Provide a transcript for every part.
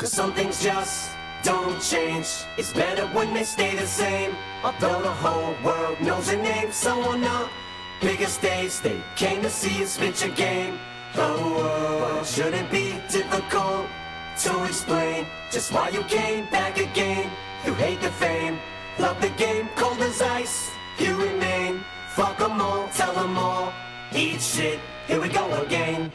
'Cause some things just don't change. It's better when they stay the same. Although the whole world knows your name, so on the biggest stage they came to see you spit your game. Oh, it shouldn't be difficult to explain just why you came back again. You hate the fame, love the game, cold as ice. You remain, fuck 'em all, tell 'em all. Eat shit, here we go again.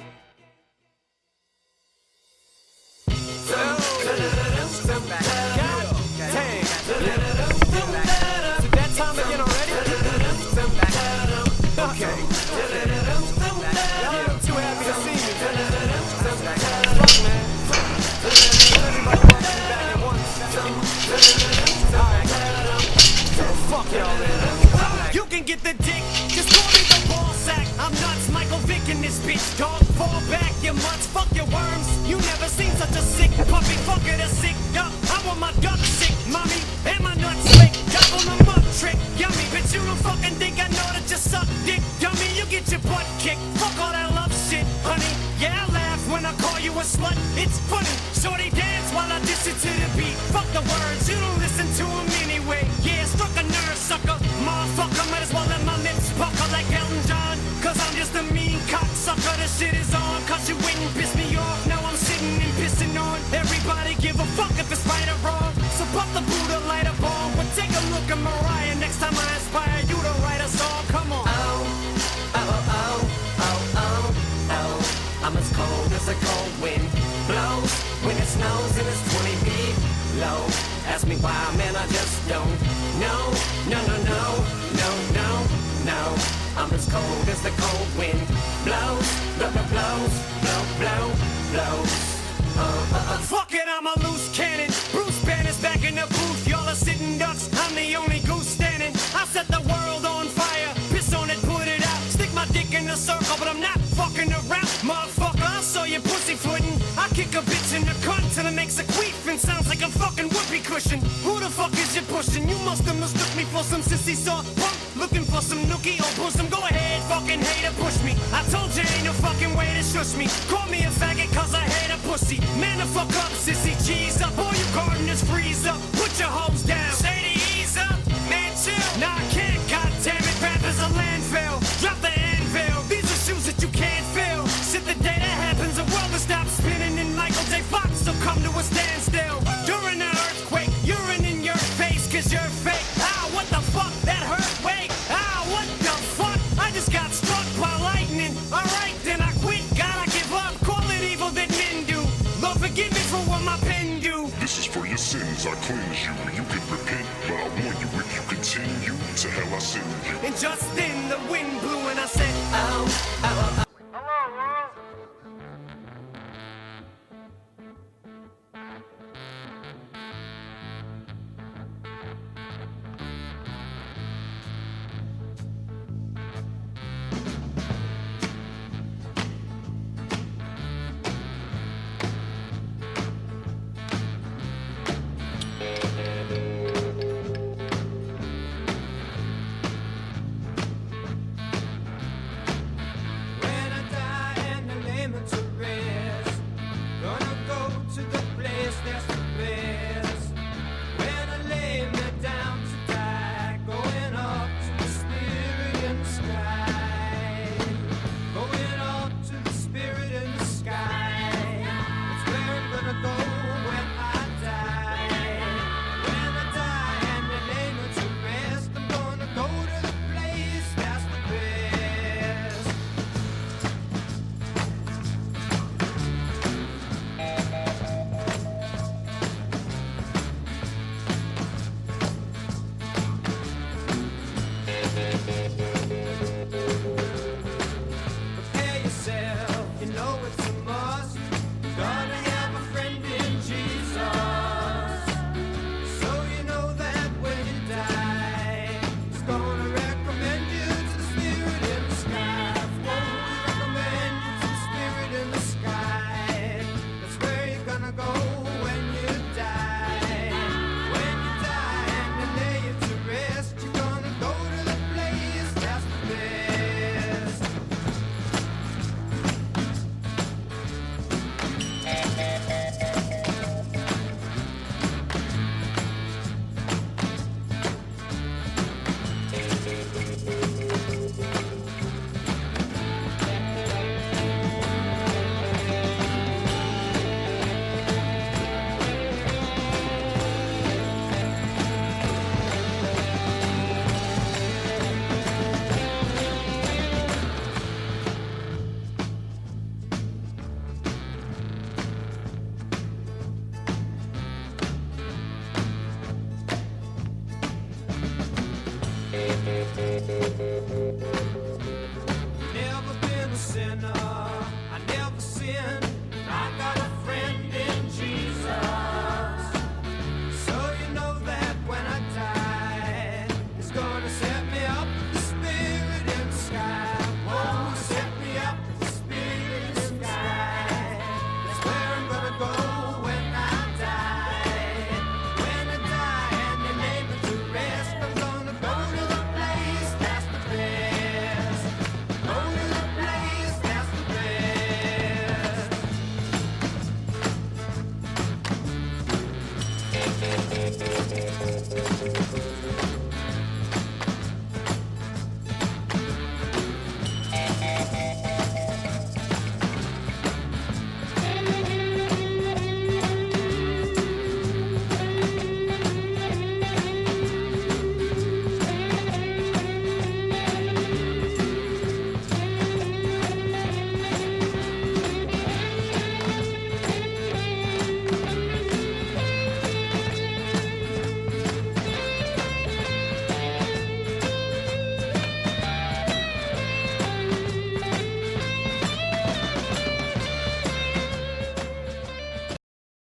You can get the dick, just call me the ball sack. I'm nuts, Michael Vick in this bitch, dog. Fall back, you mutts, fuck your worms. You never seen such a sick puppy, fuck it, a sick duck. I want my duck sick, mommy, and my nuts slick. Gobble them up, trick, yummy. Bitch, you don't fucking think I know that you suck dick, dummy. You get your butt kicked, fuck all that love shit, honey. Yeah, I laugh when I call you a slut, it's funny. Shorty dance while I diss it to the beat. Fuck the words, you don't listen to them anyway. Yeah, struck a nerve, sucker. Motherfucker, might as well let my lips pucker like Elton John. 'Cause I'm just a mean cocksucker. The shit is on, 'cause you wouldn't piss me off. Now I'm sitting and pissing on everybody. Give a fuck if it's right or wrong. So pop the Buddha, light a bomb. But take a look at Mariah. Next time I inspire you to write a song, come on. Oh, oh, oh, oh, oh, oh. I'm as cold as a cold wind blows when it snows and it's 20 feet low. Ask me why, man, I just don't know. No, no, no, no, no, no. I'm as cold as the cold wind blows, blow, blow, blows, blow, blow, blows. Fuck it, I'm a loose cannon. Bruce Banner's back in the booth. Y'all are sitting ducks, I'm the only goose standing. I set the world on fire, piss on it, put it out. Stick my dick in the circle, but I'm not fucking around. Motherfucker, I saw you pussyfootin'. I kick a bitch in the cunt till it makes a queef and sounds like a fucking whoopee cushion. Who the fuck is you pushing? You must have mistook me for some sissy soft punk. Looking for some nookie or bosom. Go ahead, fucking hater, push me. I told you ain't no fucking way to shush me. Call me a faggot 'cause I hate a pussy. Man, the fuck up, sissy, cheese up. All you gardeners freeze up. Put your hoes down. Shady, ease up. Man, chill. Nah, I can't, goddammit. Rap is a landfill. Drop the anvil. These are shoes that you can't fill. Shit, the day that happens, the world will stop spinning and Michael J. Fox will come to a standstill. During the earthquake, urine in your face 'cause you're fake. Ah, what the fuck? That hurt, wait. Ah, what the fuck? I just got struck by lightning. Alright, then I quit. Gotta give up. Call it evil that men do. Lord, forgive me for what my pen do. This is for your sins, I cleanse you. You can repent, but I warn you, if you continue, to hell I send you. And just then the wind blew and I said,